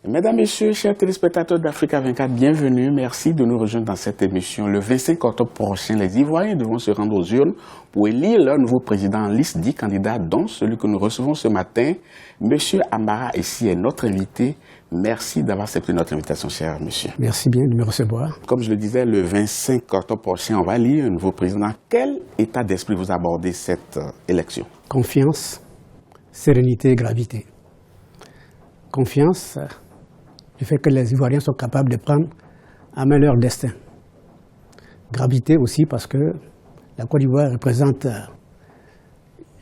Mesdames, Messieurs, chers téléspectateurs d'Africa 24, bienvenue. Merci de nous rejoindre dans cette émission. Le 25 octobre prochain, les Ivoiriens devront se rendre aux urnes pour élire leur nouveau président en liste 10 candidats, dont celui que nous recevons ce matin. Monsieur Ambara, ici est notre invité. Merci d'avoir accepté notre invitation, cher monsieur. Merci bien de me recevoir. Comme je le disais, le 25 octobre prochain, on va élire un nouveau président. Quel état d'esprit vous abordez cette élection? Confiance, sérénité et gravité. Confiance du fait que les Ivoiriens sont capables de prendre en main leur destin. Gravité aussi parce que la Côte d'Ivoire représente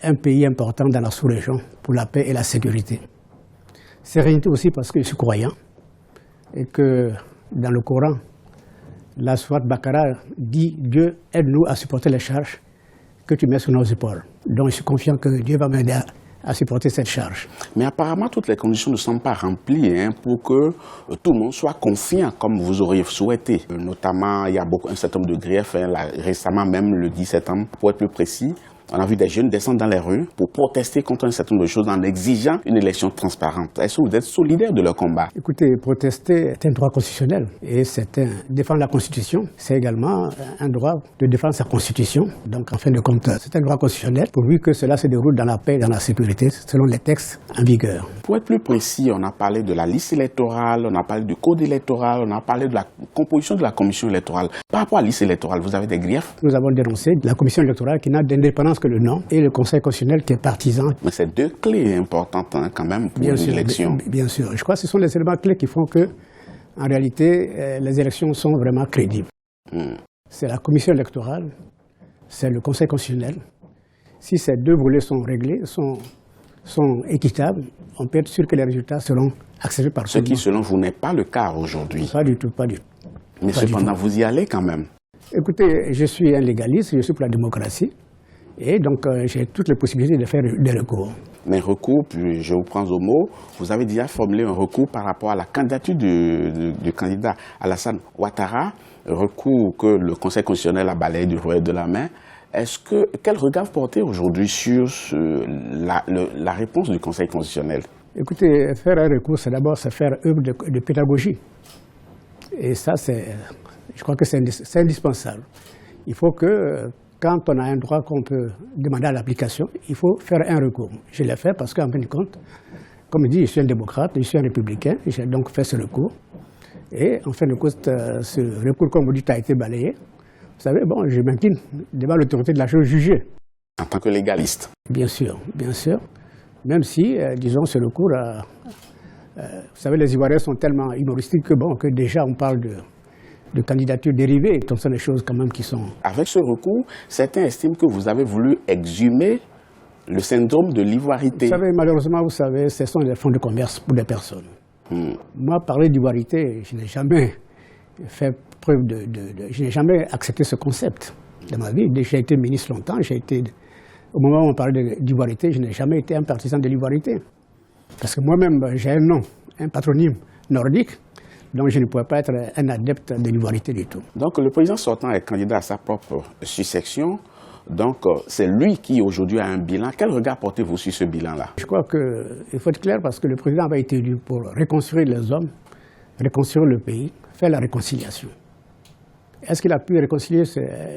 un pays important dans la sous-région pour la paix et la sécurité. Sérénité aussi parce que je suis croyant et que dans le Coran, la sourate Baqara dit « Dieu aide-nous à supporter les charges que tu mets sur nos épaules ». Donc je suis confiant que Dieu va m'aider à supporter cette charge. Mais apparemment, toutes les conditions ne sont pas remplies pour que tout le monde soit confiant comme vous auriez souhaité. Notamment, il y a un certain nombre de griefs. Récemment, même le 10 septembre, pour être plus précis, on a vu des jeunes descendre dans les rues pour protester contre un certain nombre de choses en exigeant une élection transparente. Est-ce que vous êtes solidaire de leur combat? Écoutez, protester est un droit constitutionnel et défendre la Constitution, c'est également un droit de défendre sa Constitution. Donc, en fin de compte, c'est un droit constitutionnel pourvu que cela se déroule dans la paix et dans la sécurité selon les textes en vigueur. Pour être plus précis, on a parlé de la liste électorale, on a parlé du code électoral, on a parlé de la composition de la commission électorale. Par rapport à la liste électorale, vous avez des griefs? Nous avons dénoncé la commission électorale qui n'a d'indépendance que le nom et le Conseil constitutionnel qui est partisan. Mais c'est deux clés importantes quand même pour une élection. Bien sûr. Je crois que ce sont les éléments clés qui font que, en réalité, les élections sont vraiment crédibles. C'est la commission électorale, c'est le Conseil constitutionnel. Si ces deux volets sont réglés, sont équitables, on peut être sûr que les résultats seront acceptés par tout le monde. Ce qui, selon vous, n'est pas le cas aujourd'hui. Pas du tout, pas du tout. Mais cependant, vous y allez quand même. Écoutez, je suis un légaliste, je suis pour la démocratie. Et donc, j'ai toutes les possibilités de faire des recours. Mais recours, puis je vous prends au mot, vous avez déjà formulé un recours par rapport à la candidature du candidat Alassane Ouattara, recours que le Conseil constitutionnel a balayé du revers de la main. Quel regard portez aujourd'hui sur la réponse du Conseil constitutionnel? Écoutez, faire un recours, c'est d'abord faire œuvre de pédagogie. Et ça, je crois que c'est indispensable. Il faut que, quand on a un droit qu'on peut demander à l'application, il faut faire un recours. Je l'ai fait parce qu'en fin de compte, comme je dis, je suis un démocrate, je suis un républicain, j'ai donc fait ce recours. Et en fin de compte, ce recours, comme vous dites, a été balayé. Vous savez, bon, je m'incline devant l'autorité de la chose jugée. En tant que légaliste? Bien sûr, bien sûr. Même si, disons, ce recours, vous savez, les Ivoiriens sont tellement humoristiques que déjà on parle de candidatures dérivées, donc ce sont des choses quand même qui sont... Avec ce recours, certains estiment que vous avez voulu exhumer le syndrome de l'ivoirité. Vous savez, malheureusement, vous savez, ce sont des fonds de commerce pour des personnes. Moi, parler d'ivoirité, je n'ai jamais fait preuve je n'ai jamais accepté ce concept de ma vie. J'ai été ministre longtemps, au moment où on parlait d'ivoirité, je n'ai jamais été un partisan de l'ivoirité. Parce que moi-même, j'ai un nom, un patronyme nordique, donc je ne pouvais pas être un adepte de l'ivoirité du tout. Donc le président sortant est candidat à sa propre succession, donc c'est lui qui aujourd'hui a un bilan. Quel regard portez-vous sur ce bilan-là? Je crois qu'il faut être clair parce que le président avait été élu pour reconstruire les hommes, reconstruire le pays, faire la réconciliation. Est-ce qu'il a pu réconcilier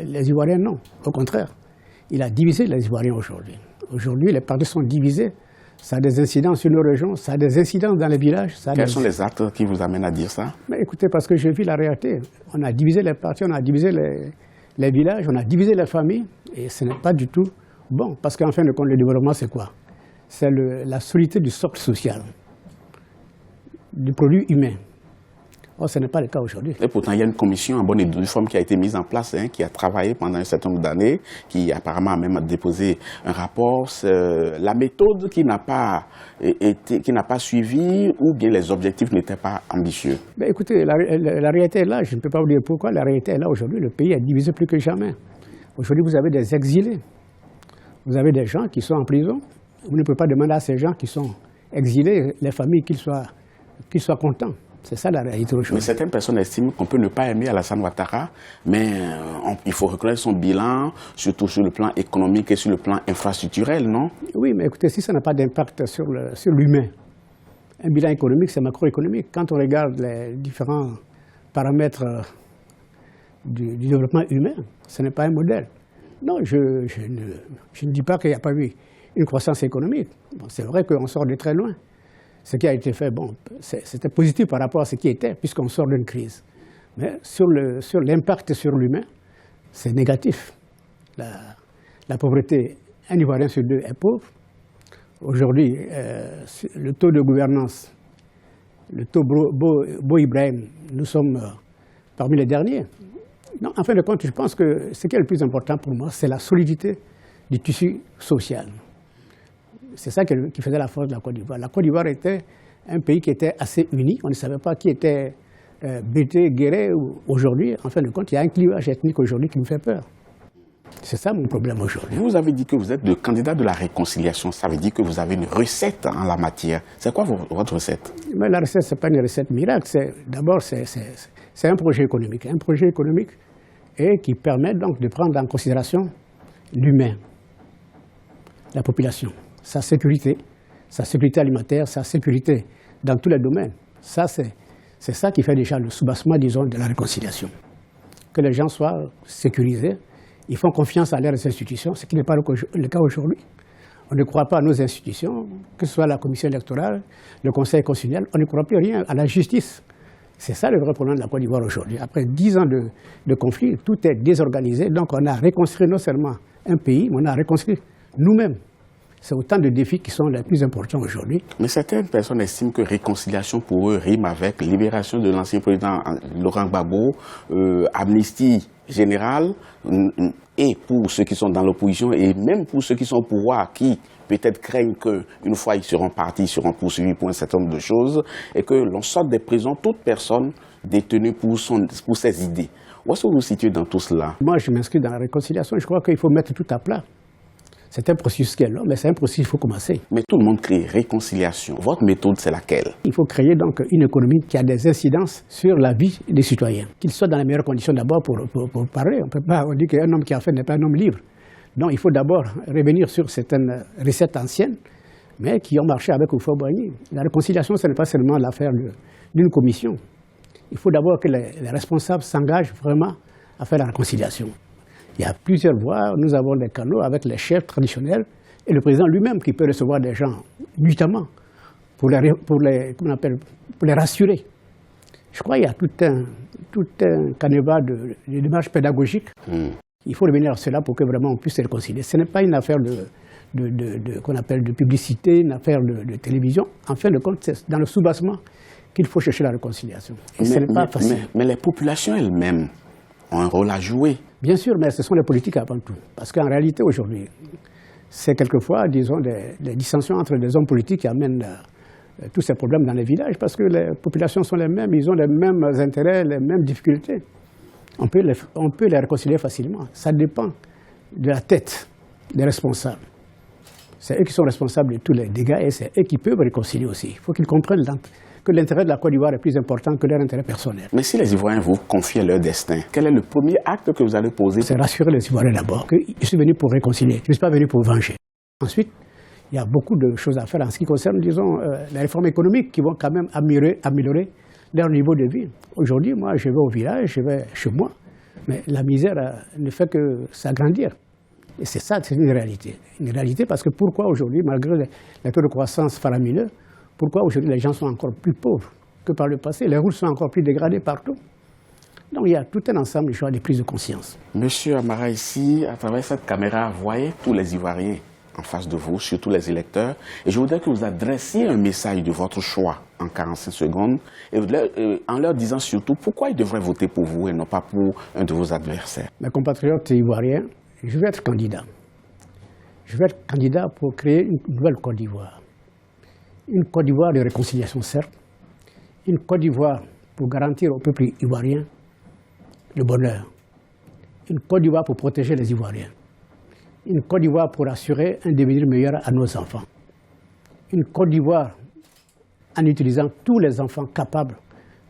les Ivoiriens? Non, au contraire. Il a divisé les Ivoiriens aujourd'hui. Aujourd'hui, les partis sont divisés. Ça a des incidences sur nos régions, ça a des incidences dans les villages. Quels sont les actes qui vous amènent à dire ça? Mais écoutez, parce que j'ai vu la réalité. On a divisé les partis, on a divisé les villages, on a divisé les familles, et ce n'est pas du tout bon. Parce qu'en fin de compte, le développement, c'est quoi? C'est la solidité du socle social, du produit humain. Or, ce n'est pas le cas aujourd'hui. Et pourtant, il y a une commission en bonne et due forme qui a été mise en place, qui a travaillé pendant un certain nombre d'années, qui apparemment a même déposé un rapport. La méthode qui n'a pas suivi ou bien les objectifs n'étaient pas ambitieux. Mais écoutez, la réalité est là. Je ne peux pas vous dire pourquoi. La réalité est là aujourd'hui. Le pays est divisé plus que jamais. Aujourd'hui, vous avez des exilés. Vous avez des gens qui sont en prison. Vous ne pouvez pas demander à ces gens qui sont exilés, les familles, qu'ils soient contents. C'est ça la réalité aujourd'hui. Mais certaines personnes estiment qu'on peut ne pas aimer Alassane Ouattara, mais il faut reconnaître son bilan, surtout sur le plan économique et sur le plan infrastructurel, non? Oui, mais écoutez, si ça n'a pas d'impact sur l'humain, Un bilan économique, c'est macroéconomique. Quand on regarde les différents paramètres du développement humain, ce n'est pas un modèle. Non, je ne dis pas qu'il n'y a pas eu une croissance économique. Bon, c'est vrai qu'on sort de très loin. Ce qui a été fait, bon, c'était positif par rapport à ce qui était, puisqu'on sort d'une crise. Mais sur l'impact sur l'humain, c'est négatif. La pauvreté, un Ivoirien sur deux est pauvre. Aujourd'hui, le taux de gouvernance, le taux Beau Ibrahim, nous sommes parmi les derniers. Non, en fin de compte, je pense que ce qui est le plus important pour moi, c'est la solidité du tissu social. C'est ça qui faisait la force de la Côte d'Ivoire. La Côte d'Ivoire était un pays qui était assez uni. On ne savait pas qui était Bété, Guéré. Aujourd'hui, en fin de compte, il y a un clivage ethnique aujourd'hui qui me fait peur. C'est ça mon problème aujourd'hui. Vous avez dit que vous êtes le candidat de la réconciliation. Ça veut dire que vous avez une recette en la matière. C'est quoi votre recette? Mais la recette, ce n'est pas une recette miracle. D'abord, c'est un projet économique. Un projet économique et qui permet donc de prendre en considération l'humain, la population, sa sécurité alimentaire, sa sécurité dans tous les domaines. Ça, c'est ça qui fait déjà le soubassement, disons, de la réconciliation. Que les gens soient sécurisés, ils font confiance à leurs institutions, ce qui n'est pas le cas aujourd'hui. On ne croit pas à nos institutions, que ce soit la commission électorale, le conseil constitutionnel, on ne croit plus rien à la justice. C'est ça le vrai problème de la Côte d'Ivoire aujourd'hui. Après 10 ans de conflit, tout est désorganisé. Donc on a reconstruit non seulement un pays, mais on a reconstruit nous-mêmes. C'est autant de défis qui sont les plus importants aujourd'hui. Mais certaines personnes estiment que réconciliation pour eux rime avec libération de l'ancien président Laurent Gbagbo, amnistie générale, et pour ceux qui sont dans l'opposition, et même pour ceux qui sont au pouvoir, qui peut-être craignent qu'une fois ils seront partis, ils seront poursuivis pour un certain nombre de choses, et que l'on sorte des prisons toute personne détenue pour ses idées. Où est-ce que vous vous situez dans tout cela? Moi, je m'inscris dans la réconciliation. Je crois qu'il faut mettre tout à plat. C'est un processus qui est long, mais c'est un processus qu'il faut commencer. Mais tout le monde crie réconciliation. Votre méthode, c'est laquelle? Il faut créer donc une économie qui a des incidences sur la vie des citoyens. Qu'ils soient dans les meilleures conditions d'abord pour parler. On dit qu'un homme qui a fait n'est pas un homme libre. Donc il faut d'abord revenir sur certaines recettes anciennes, mais qui ont marché avec Houphouët-Boigny. La réconciliation, ce n'est pas seulement l'affaire d'une commission. Il faut d'abord que les responsables s'engagent vraiment à faire la réconciliation. Il y a plusieurs voies. Nous avons des canaux avec les chefs traditionnels et le président lui-même qui peut recevoir des gens nuitamment pour les rassurer. Je crois qu'il y a tout un canevas de démarches pédagogiques. Il faut revenir à cela pour que vraiment on puisse se réconcilier. Ce n'est pas une affaire qu'on appelle de publicité, une affaire de télévision. En fin de compte, c'est dans le soubassement qu'il faut chercher la réconciliation. Et ce n'est pas facile. Mais les populations elles-mêmes ont un rôle à jouer. Bien sûr, mais ce sont les politiques avant tout. Parce qu'en réalité, aujourd'hui, c'est quelquefois, disons, des dissensions entre des hommes politiques qui amènent tous ces problèmes dans les villages, parce que les populations sont les mêmes, ils ont les mêmes intérêts, les mêmes difficultés. On peut les réconcilier facilement. Ça dépend de la tête des responsables. C'est eux qui sont responsables de tous les dégâts et c'est eux qui peuvent réconcilier aussi. Il faut qu'ils comprennent que l'intérêt de la Côte d'Ivoire est plus important que leur intérêt personnel. Mais si les Ivoiriens vous confient leur destin, quel est le premier acte que vous allez poser? C'est rassurer les Ivoiriens d'abord, que je suis venu pour réconcilier, je ne suis pas venu pour venger. Ensuite, il y a beaucoup de choses à faire en ce qui concerne, disons, les réformes économiques qui vont quand même améliorer leur niveau de vie. Aujourd'hui, moi, je vais au village, je vais chez moi, mais la misère ne fait que s'agrandir. Et c'est ça, c'est une réalité. Une réalité parce que pourquoi aujourd'hui, malgré les taux de croissance faramineux, pourquoi aujourd'hui les gens sont encore plus pauvres que par le passé? Les routes sont encore plus dégradées partout. Donc il y a tout un ensemble de choix de prise de conscience. Monsieur Amara, ici, à travers cette caméra, voyez tous les Ivoiriens en face de vous, surtout les électeurs. Et je voudrais que vous adressiez un message de votre choix en 45 secondes, et en leur disant surtout pourquoi ils devraient voter pour vous et non pas pour un de vos adversaires. Mes compatriotes ivoiriens, je vais être candidat. Je vais être candidat pour créer une nouvelle Côte d'Ivoire. Une Côte d'Ivoire de réconciliation, certes. Une Côte d'Ivoire pour garantir au peuple ivoirien le bonheur. Une Côte d'Ivoire pour protéger les Ivoiriens. Une Côte d'Ivoire pour assurer un devenir meilleur à nos enfants. Une Côte d'Ivoire en utilisant tous les enfants capables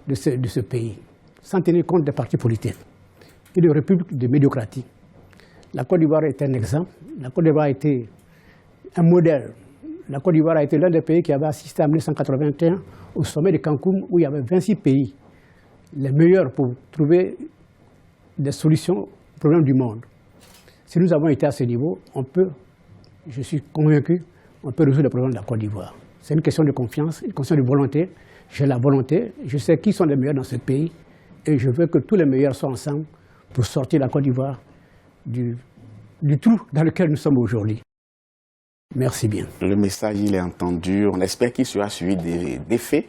de ce pays, sans tenir compte des partis politiques. Une république de médiocratie. La Côte d'Ivoire est un exemple. La Côte d'Ivoire a été un modèle La Côte d'Ivoire a été l'un des pays qui avait assisté en 1981 au sommet de Cancun où il y avait 26 pays, les meilleurs pour trouver des solutions aux problèmes du monde. Si nous avons été à ce niveau, je suis convaincu, on peut résoudre les problèmes de la Côte d'Ivoire. C'est une question de confiance, une question de volonté. J'ai la volonté, je sais qui sont les meilleurs dans ce pays et je veux que tous les meilleurs soient ensemble pour sortir la Côte d'Ivoire du trou dans lequel nous sommes aujourd'hui. Merci bien. Le message, il est entendu. On espère qu'il sera suivi des faits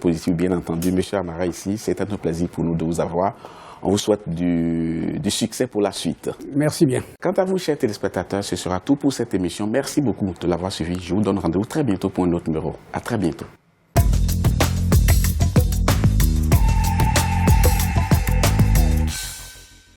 positifs, bien entendu. Monsieur Amara, ici, c'est un plaisir pour nous de vous avoir. On vous souhaite du succès pour la suite. Merci bien. Quant à vous, chers téléspectateurs, ce sera tout pour cette émission. Merci beaucoup de l'avoir suivi. Je vous donne rendez-vous très bientôt pour un autre numéro. À très bientôt.